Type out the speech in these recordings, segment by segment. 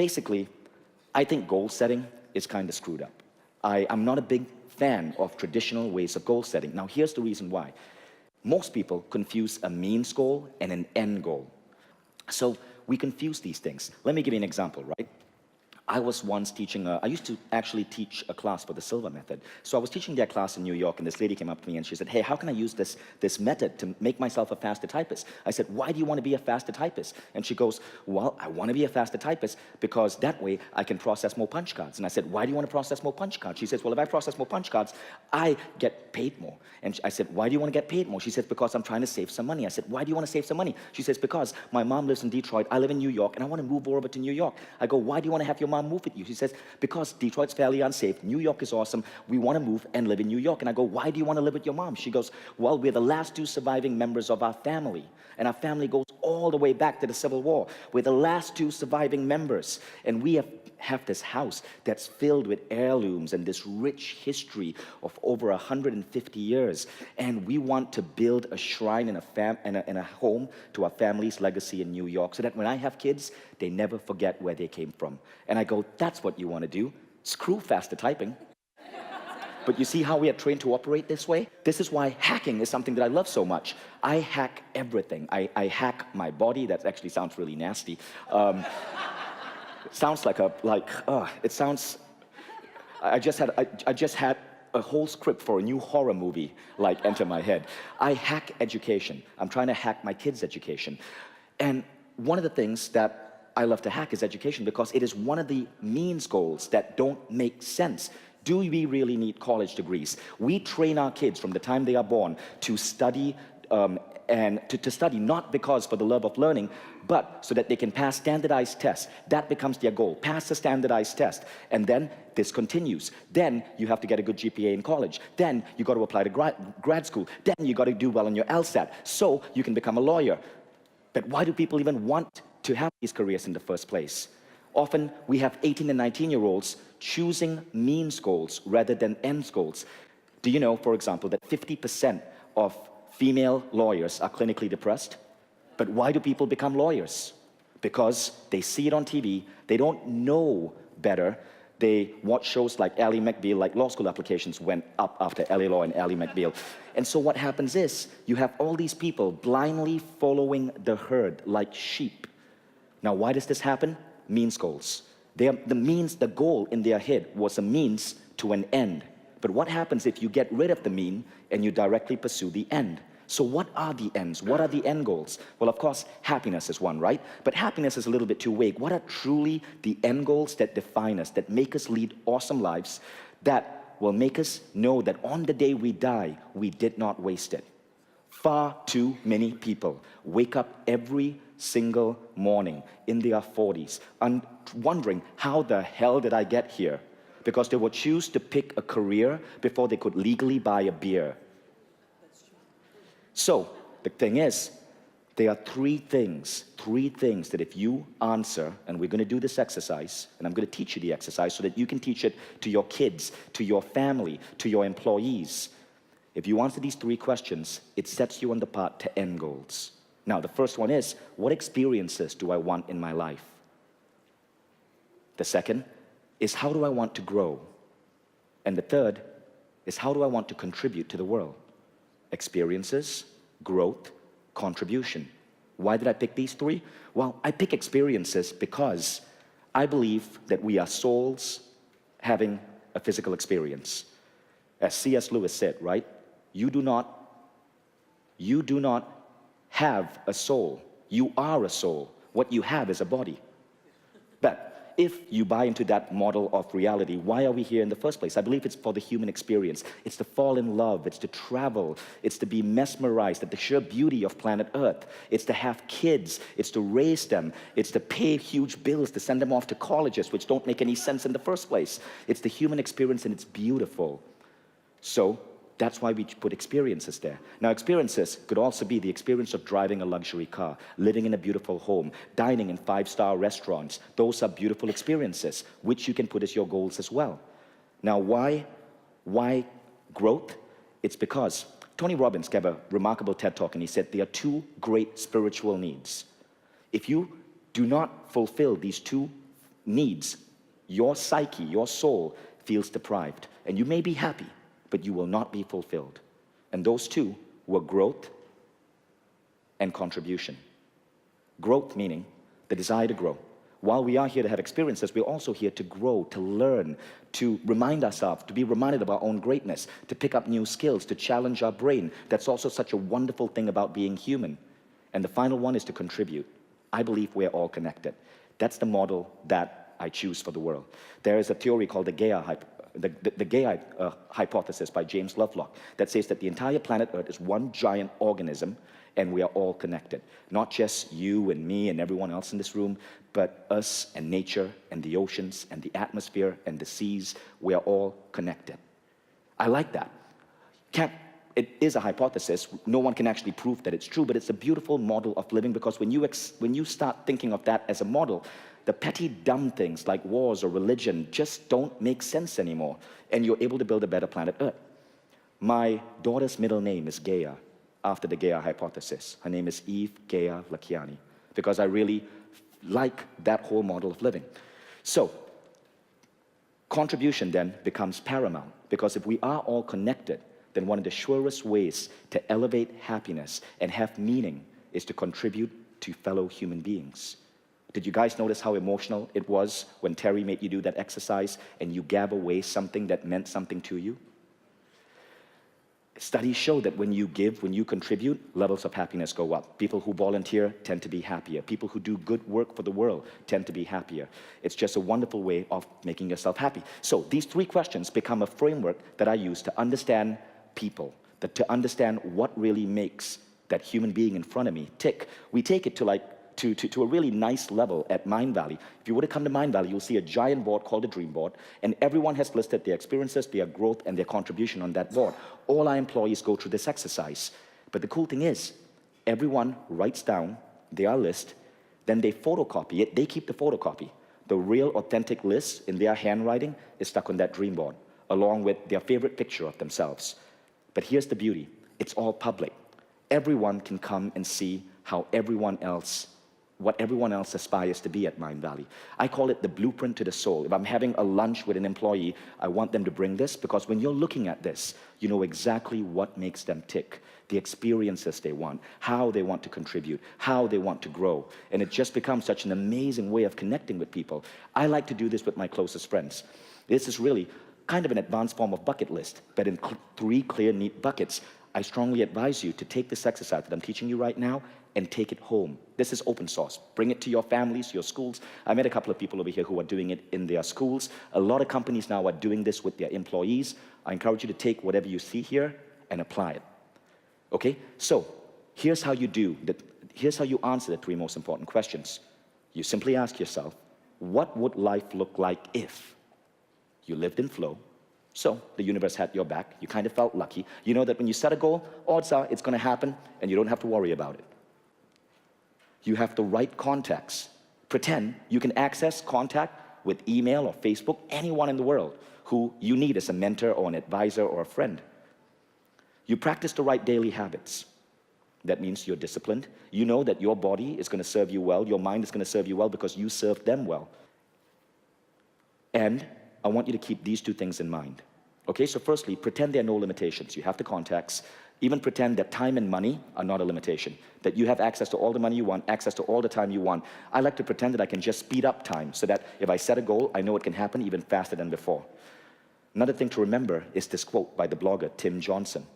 basically, I think goal setting is kind of screwed up. I'm not a big fan of traditional ways of goal setting. Now, here's the reason why. Most people confuse a means goal and an end goal. So we confuse these things. Let me give you an example, right? I was once teaching, I used to actually teach a class for the Silver Method. So I was teaching their class in New York, and this lady came up to me and she said, hey, how can I use this method to make myself a faster typist? I said, why do you want to be a faster typist? And she goes, well, I want to be a faster typist because that way I can process more punch cards. And I said, why do you want to process more punch cards? She says, well, if I process more punch cards, I get paid more. And I said, why do you want to get paid more? She says, because I'm trying to save some money. I said, why do you want to save some money? She says, because my mom lives in Detroit, I live in New York, and I want to move over to New York. I go, why do you want to have your mom move with you? She says, because Detroit's fairly unsafe, New York is awesome, we want to move and live in New York. And I go, why do you want to live with your mom? She goes, well, we're the last two surviving members of our family, and our family goes all the way back to the Civil War. We're the last two surviving members, and we have this house that's filled with heirlooms and this rich history of over 150 years, and we want to build a shrine and a home to our family's legacy in New York so that when I have kids, they never forget where they came from. And I go, that's what you want to do? Screw faster typing. But you see how we are trained to operate this way? This is why hacking is something that I love so much. I hack everything. I hack my body. That actually sounds really nasty. It sounds like it sounds, I just had a whole script for a new horror movie like enter my head. I hack education. I'm trying to hack my kids' education. And one of the things that I love to hack is education because it is one of the means goals that don't make sense. Do we really need college degrees? We train our kids from the time they are born to study and to study not because for the love of learning, but so that they can pass standardized tests. That becomes their goal, pass the standardized test. And then this continues. Then you have to get a good GPA in college. Then you got to apply to grad school. Then you got to do well on your LSAT so you can become a lawyer. But why do people even want to have these careers in the first place? Often we have 18 and 19-year-olds choosing means goals rather than ends goals. Do you know, for example, that 50% of female lawyers are clinically depressed? But why do people become lawyers? Because they see it on TV, they don't know better, they watch shows like Ally McBeal, like law school applications went up after LA Law and Ally McBeal. And so what happens is, you have all these people blindly following the herd like sheep. Now why does this happen? Means goals. The goal in their head was a means to an end. But what happens if you get rid of the mean and you directly pursue the end? So what are the ends? What are the end goals? Well, of course, happiness is one, right? But happiness is a little bit too vague. What are truly the end goals that define us, that make us lead awesome lives, that will make us know that on the day we die, we did not waste it? Far too many people wake up every single morning in their 40s and wondering, how the hell did I get here? Because they would choose to pick a career before they could legally buy a beer. So the thing is, there are three things that if you answer, and we're going to do this exercise, and I'm going to teach you the exercise so that you can teach it to your kids, to your family, to your employees. If you answer these three questions, it sets you on the path to end goals. Now, the first one is, what experiences do I want in my life? The second is, how do I want to grow? And the third is, how do I want to contribute to the world? Experiences, growth, contribution. Why did I pick these three? Well, I pick experiences because I believe that we are souls having a physical experience. As C.S. Lewis said, right? You do not have a soul. You are a soul. What you have is a body. But if you buy into that model of reality, why are we here in the first place? I believe it's for the human experience. It's to fall in love. It's to travel. It's to be mesmerized at the sheer beauty of planet Earth. It's to have kids. It's to raise them. It's to pay huge bills to send them off to colleges, which don't make any sense in the first place. It's the human experience, and it's beautiful. So that's why we put experiences there. Now, experiences could also be the experience of driving a luxury car, living in a beautiful home, dining in 5-star restaurants. Those are beautiful experiences, which you can put as your goals as well. Now, why growth? It's because Tony Robbins gave a remarkable TED Talk, and he said there are two great spiritual needs. If you do not fulfill these two needs, your psyche, your soul feels deprived. And you may be happy, but you will not be fulfilled. And those two were growth and contribution. Growth meaning the desire to grow. While we are here to have experiences, we're also here to grow, to learn, to remind ourselves, to be reminded of our own greatness, to pick up new skills, to challenge our brain. That's also such a wonderful thing about being human. And the final one is to contribute. I believe we're all connected. That's the model that I choose for the world. There is a theory called the Gaia hypothesis by James Lovelock that says that the entire planet Earth is one giant organism and we are all connected. Not just you and me and everyone else in this room, but us and nature and the oceans and the atmosphere and the seas. We are all connected. I like that. It is a hypothesis. No one can actually prove that it's true, but it's a beautiful model of living, because when you start thinking of that as a model, the petty dumb things like wars or religion just don't make sense anymore, and you're able to build a better planet Earth. My daughter's middle name is Gaia, after the Gaia hypothesis. Her name is Eve Gaia Lakiani, because I really like that whole model of living. So, contribution then becomes paramount, because if we are all connected, then one of the surest ways to elevate happiness and have meaning is to contribute to fellow human beings. Did you guys notice how emotional it was when Terry made you do that exercise and you gave away something that meant something to you? Studies show that when you give, when you contribute, levels of happiness go up. People who volunteer tend to be happier. People who do good work for the world tend to be happier. It's just a wonderful way of making yourself happy. So these three questions become a framework that I use to understand people, to understand what really makes that human being in front of me tick. We take it to a really nice level at Mindvalley. If you were to come to Mindvalley, you'll see a giant board called a dream board, and everyone has listed their experiences, their growth, and their contribution on that board. All our employees go through this exercise. But the cool thing is, everyone writes down their list, then they photocopy it. They keep the photocopy. The real authentic list in their handwriting is stuck on that dream board, along with their favorite picture of themselves. But here's the beauty. It's all public. Everyone can come and see how what everyone else aspires to be at Mindvalley. I call it the blueprint to the soul. If I'm having a lunch with an employee, I want them to bring this, because when you're looking at this, you know exactly what makes them tick, the experiences they want, how they want to contribute, how they want to grow. And it just becomes such an amazing way of connecting with people. I like to do this with my closest friends. This is really kind of an advanced form of bucket list, but in three clear, neat buckets. I strongly advise you to take this exercise that I'm teaching you right now and take it home. This is open source. Bring it to your families, your schools. I met a couple of people over here who are doing it in their schools. A lot of companies now are doing this with their employees. I encourage you to take whatever you see here and apply it. Okay? So, here's how you answer the three most important questions. You simply ask yourself, what would life look like if you lived in flow? So the universe had your back. You kind of felt lucky. You know that when you set a goal, odds are it's going to happen, and you don't have to worry about it. You have the right contacts. Pretend you can access contact with email or Facebook, anyone in the world who you need as a mentor or an advisor or a friend. You practice the right daily habits. That means you're disciplined. You know that your body is going to serve you well. Your mind is going to serve you well because you served them well. And I want you to keep these two things in mind. Okay, so firstly, pretend there are no limitations. You have the contacts. Even pretend that time and money are not a limitation, that you have access to all the money you want, access to all the time you want. I like to pretend that I can just speed up time so that if I set a goal, I know it can happen even faster than before. Another thing to remember is this quote by the blogger Tim Johnson.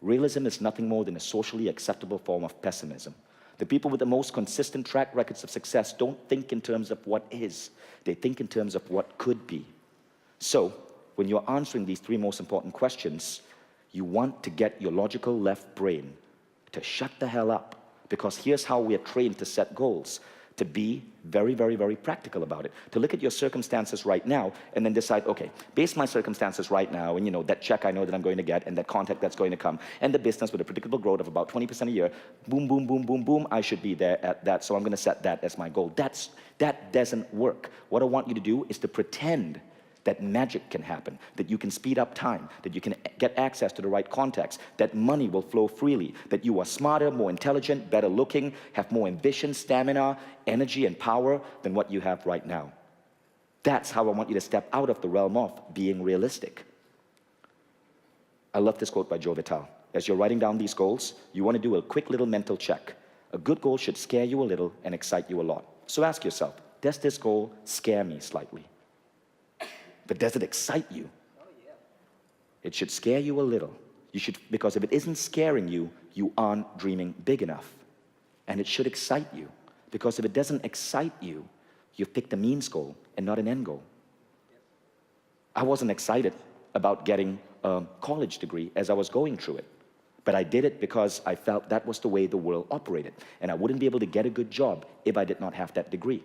Realism is nothing more than a socially acceptable form of pessimism. The people with the most consistent track records of success don't think in terms of what is. They think in terms of what could be. So, when you're answering these three most important questions, you want to get your logical left brain to shut the hell up, because here's how we are trained to set goals, to be very, very, very practical about it, to look at your circumstances right now and then decide, okay, based on my circumstances right now, and you know, that check I know that I'm going to get, and that contact that's going to come, and the business with a predictable growth of about 20% a year, boom, boom, boom, boom, boom, I should be there at that, so I'm going to set that as my goal. That doesn't work. What I want you to do is to pretend that magic can happen, that you can speed up time, that you can get access to the right contacts, that money will flow freely, that you are smarter, more intelligent, better looking, have more ambition, stamina, energy, and power than what you have right now. That's how I want you to step out of the realm of being realistic. I love this quote by Joe Vitale. As you're writing down these goals, you want to do a quick little mental check. A good goal should scare you a little and excite you a lot. So ask yourself, does this goal scare me slightly? But does it excite you? It should scare you a little. You should, because if it isn't scaring you, you aren't dreaming big enough. And it should excite you, because if it doesn't excite you, you've picked a means goal and not an end goal. I wasn't excited about getting a college degree as I was going through it, but I did it because I felt that was the way the world operated, and I wouldn't be able to get a good job if I did not have that degree.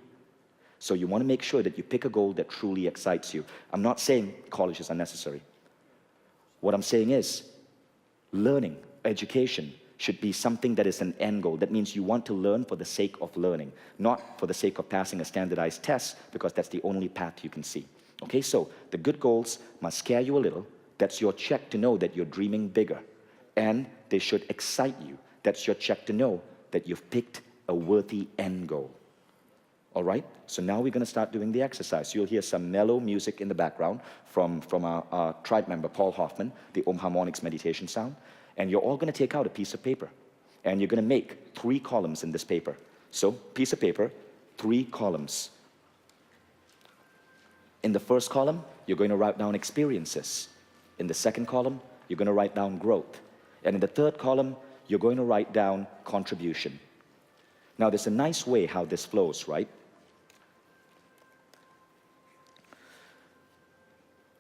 So you want to make sure that you pick a goal that truly excites you. I'm not saying college is unnecessary. What I'm saying is, learning, education, should be something that is an end goal. That means you want to learn for the sake of learning, not for the sake of passing a standardized test, because that's the only path you can see. Okay, so the good goals must scare you a little. That's your check to know that you're dreaming bigger. And they should excite you. That's your check to know that you've picked a worthy end goal. All right, so now we're going to start doing the exercise. You'll hear some mellow music in the background from our tribe member, Paul Hoffman, the Om Harmonics meditation sound. And you're all going to take out a piece of paper. And you're going to make 3 columns in this paper. So, piece of paper, 3 columns. In the first column, you're going to write down experiences. In the second column, you're going to write down growth. And in the third column, you're going to write down contribution. Now, there's a nice way how this flows, right?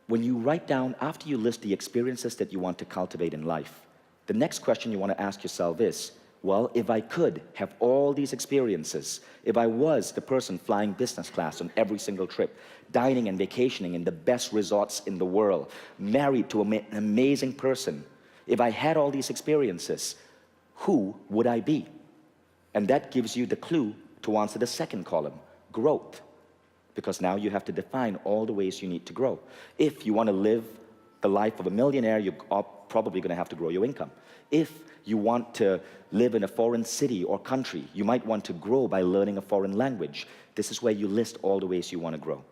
When you write down, after you list the experiences that you want to cultivate in life, the next question you want to ask yourself is, well, if I could have all these experiences, if I was the person flying business class on every single trip, dining and vacationing in the best resorts in the world, married to an amazing person, if I had all these experiences, who would I be? And that gives you the clue to answer the second column, growth. Because now you have to define all the ways you need to grow. If you want to live the life of a millionaire, you are probably going to have to grow your income. If you want to live in a foreign city or country, you might want to grow by learning a foreign language. This is where you list all the ways you want to grow.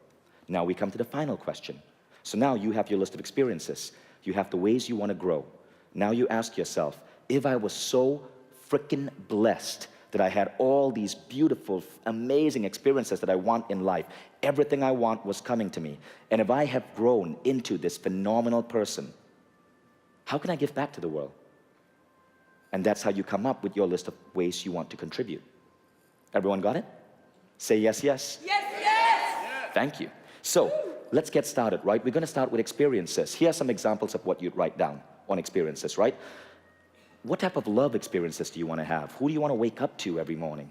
Now we come to the final question. So now you have your list of experiences. You have the ways you want to grow. Now you ask yourself, if I was so freaking blessed that I had all these beautiful, amazing experiences that I want in life, everything I want was coming to me, and if I have grown into this phenomenal person, how can I give back to the world? And that's how you come up with your list of ways you want to contribute. Everyone got it? Say yes, yes. Yes, yes! Thank you. So, let's get started, right? We're going to start with experiences. Here are some examples of what you'd write down on experiences, right? What type of love experiences do you want to have? Who do you want to wake up to every morning?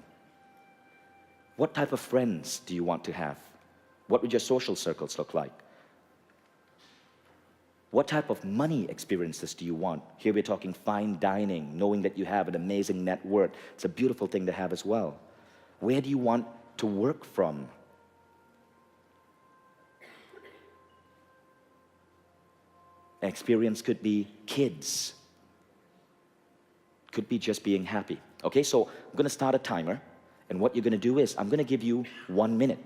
What type of friends do you want to have? What would your social circles look like? What type of money experiences do you want? Here we're talking fine dining, knowing that you have an amazing net worth. It's a beautiful thing to have as well. Where do you want to work from? An experience could be kids. Could be just being happy. Okay, so I'm going to start a timer, and what you're going to do is I'm going to give you 1 minute.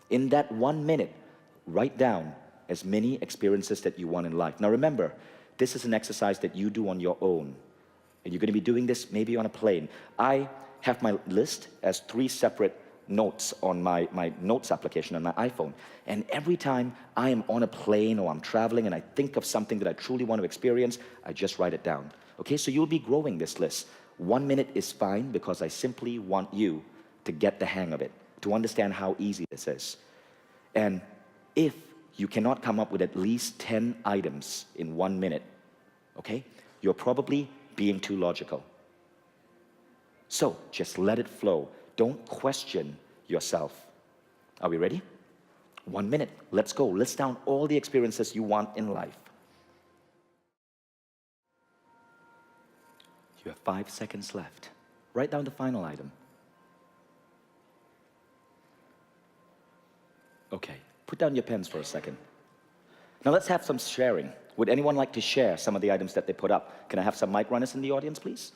In that 1 minute, write down as many experiences that you want in life. Now remember, this is an exercise that you do on your own, and you're going to be doing this maybe on a plane. I have my list as 3 separate notes on my notes application on my iPhone, and every time I am on a plane or I'm traveling and I think of something that I truly want to experience, I just write it down. Okay, so you'll be growing this list. 1 minute is fine because I simply want you to get the hang of it, to understand how easy this is. And if you cannot come up with at least 10 items in 1 minute, okay, you're probably being too logical. So just let it flow. Don't question yourself. Are we ready? 1 minute. Let's go. List down all the experiences you want in life. You have 5 seconds left. Write down the final item. Okay, put down your pens for a second. Now let's have some sharing. Would anyone like to share some of the items that they put up? Can I have some mic runners in the audience, please?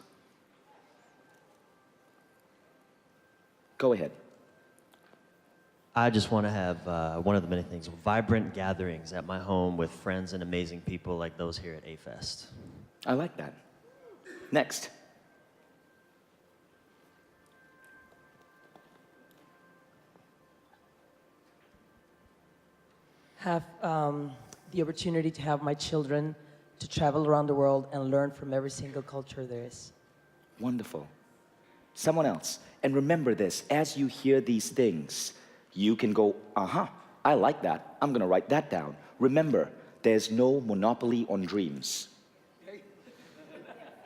Go ahead. I just want to have one of the many things, vibrant gatherings at my home with friends and amazing people like those here at A-Fest. I like that. Next. Have the opportunity to have my children to travel around the world and learn from every single culture there is. Wonderful. Someone else. And remember this, as you hear these things, you can go, I like that. I'm going to write that down. Remember, there's no monopoly on dreams.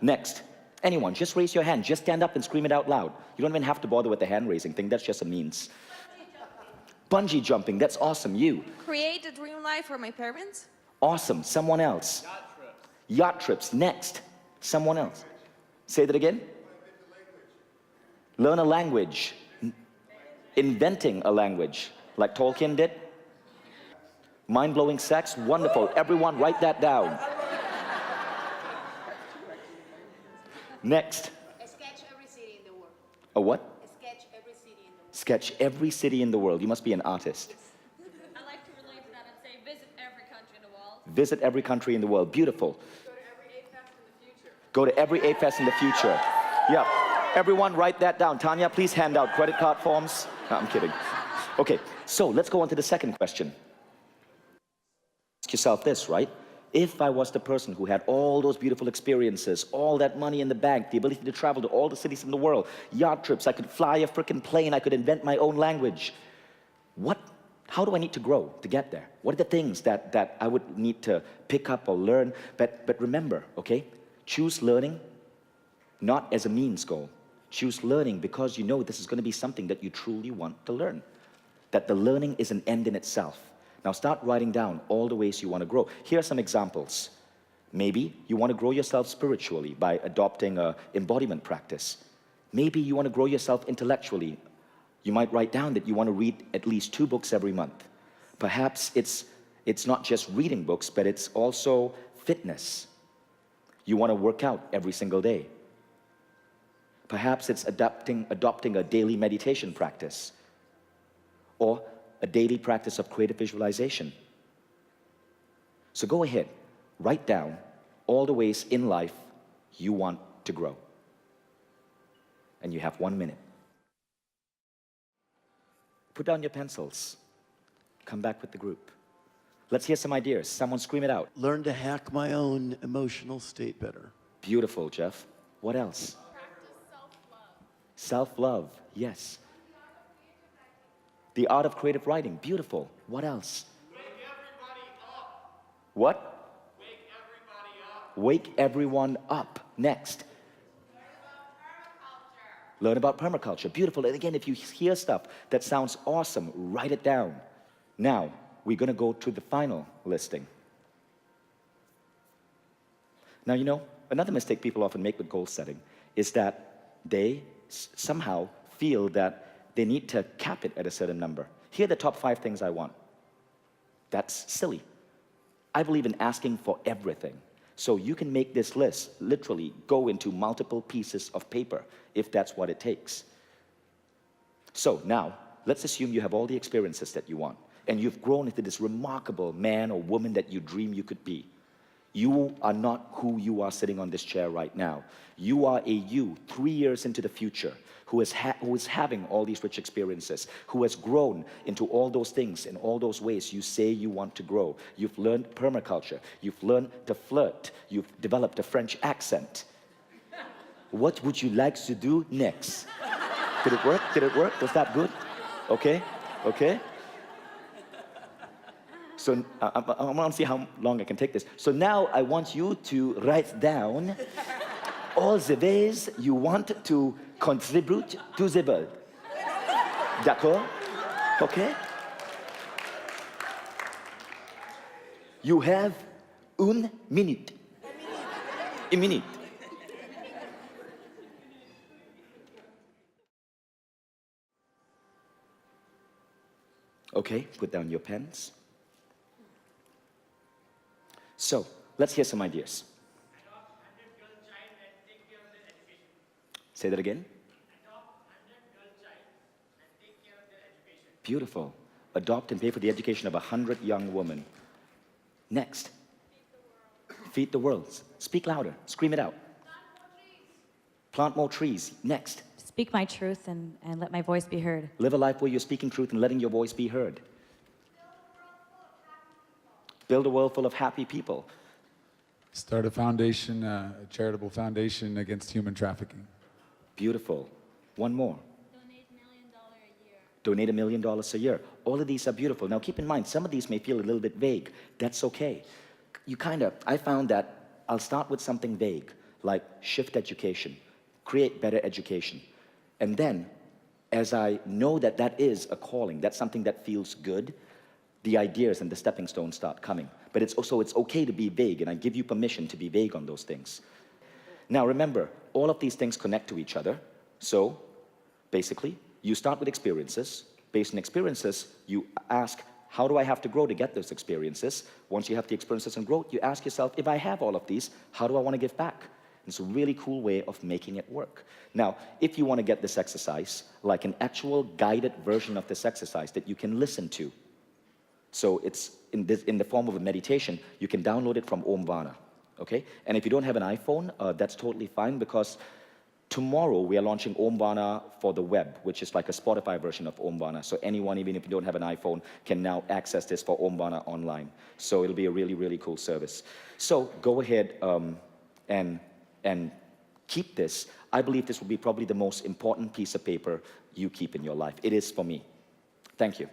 Next. Anyone, just raise your hand. Just stand up and scream it out loud. You don't even have to bother with the hand raising thing. That's just a means. Bungee jumping, that's awesome. You. Create a dream life for my parents. Awesome. Someone else. Yacht trips. Yacht trips. Next. Someone else. Say that again. Learn a language. Inventing a language, like Tolkien did. Mind-blowing sex. Wonderful. Everyone write that down. Next. Sketch every city in the world. A what? Sketch every city in the world. Sketch every city in the world. You must be an artist. I like to relate to that and say visit every country in the world. Visit every country in the world. Beautiful. Go to every A-Fest in the future. Go to every A-Fest in the future. Yeah. Everyone write that down. Tanya, please hand out credit card forms. No, I'm kidding. Okay, so let's go on to the second question. Ask yourself this, right? If I was the person who had all those beautiful experiences, all that money in the bank, the ability to travel to all the cities in the world, yacht trips, I could fly a freaking plane, I could invent my own language. How do I need to grow to get there? What are the things that I would need to pick up or learn? But remember, okay, choose learning not as a means goal. Choose learning because you know this is going to be something that you truly want to learn. That the learning is an end in itself. Now start writing down all the ways you want to grow. Here are some examples. Maybe you want to grow yourself spiritually by adopting an embodiment practice. Maybe you want to grow yourself intellectually. You might write down that you want to read at least 2 books every month. Perhaps it's not just reading books, but it's also fitness. You want to work out every single day. Perhaps it's adopting a daily meditation practice or a daily practice of creative visualization. So go ahead, write down all the ways in life you want to grow. And you have 1 minute. Put down your pencils. Come back with the group. Let's hear some ideas. Someone scream it out. Learn to hack my own emotional state better. Beautiful, Jeff. What else? Self-love, yes. The art of creative writing, beautiful. What else? Wake everybody up. What? Wake everybody up. Wake everyone up. Next. Learn about permaculture, beautiful. And again, if you hear stuff that sounds awesome, write it down. Now, we're going to go to the final listing. Now, you know, another mistake people often make with goal setting is that they somehow feel that they need to cap it at a certain number. Here are the top 5 things I want. That's silly. I believe in asking for everything. So you can make this list literally go into multiple pieces of paper if that's what it takes. So now, let's assume you have all the experiences that you want and you've grown into this remarkable man or woman that you dream you could be. You are not who you are sitting on this chair right now. You are a you 3 years into the future who is having all these rich experiences, who has grown into all those things in all those ways you say you want to grow. You've learned permaculture. You've learned to flirt. You've developed a French accent. What would you like to do next? Did it work? Did it work? Was that good? Okay? Okay? So I want to see how long I can take this. So now I want you to write down all the ways you want to contribute to the world. D'accord? Okay? You have 1 minute. A minute. Okay, put down your pens. So, let's hear some ideas. Adopt 100 girl child and take care of their education. Say that again. Adopt 100 girl child and take care of their education. Beautiful. Adopt and pay for the education of 100 young women. Next. Feed the world. Speak louder. Scream it out. Plant more trees. Next. Speak my truth and let my voice be heard. Live a life where you're speaking truth and letting your voice be heard. Build a world full of happy people. Start a foundation, a charitable foundation against human trafficking. Beautiful. One more. Donate $1 million a year. Donate $1 million a year. All of these are beautiful. Now keep in mind, some of these may feel a little bit vague. That's okay. I found that I'll start with something vague, like shift education, create better education. And then, as I know that that is a calling, that's something that feels good, the ideas and the stepping stones start coming. But it's okay to be vague, and I give you permission to be vague on those things. Now remember, all of these things connect to each other. So, basically, you start with experiences. Based on experiences, you ask, how do I have to grow to get those experiences? Once you have the experiences and growth, you ask yourself, if I have all of these, how do I want to give back? It's a really cool way of making it work. Now, if you want to get this exercise, like an actual guided version of this exercise that you can listen to, so it's in the form of a meditation, you can download it from Omvana, okay? And if you don't have an iPhone, that's totally fine, because tomorrow we are launching Omvana for the web, which is like a Spotify version of Omvana. So anyone, even if you don't have an iPhone, can now access this for Omvana online. So it'll be a really, really cool service. So go ahead and keep this. I believe this will be probably the most important piece of paper you keep in your life. It is for me. Thank you.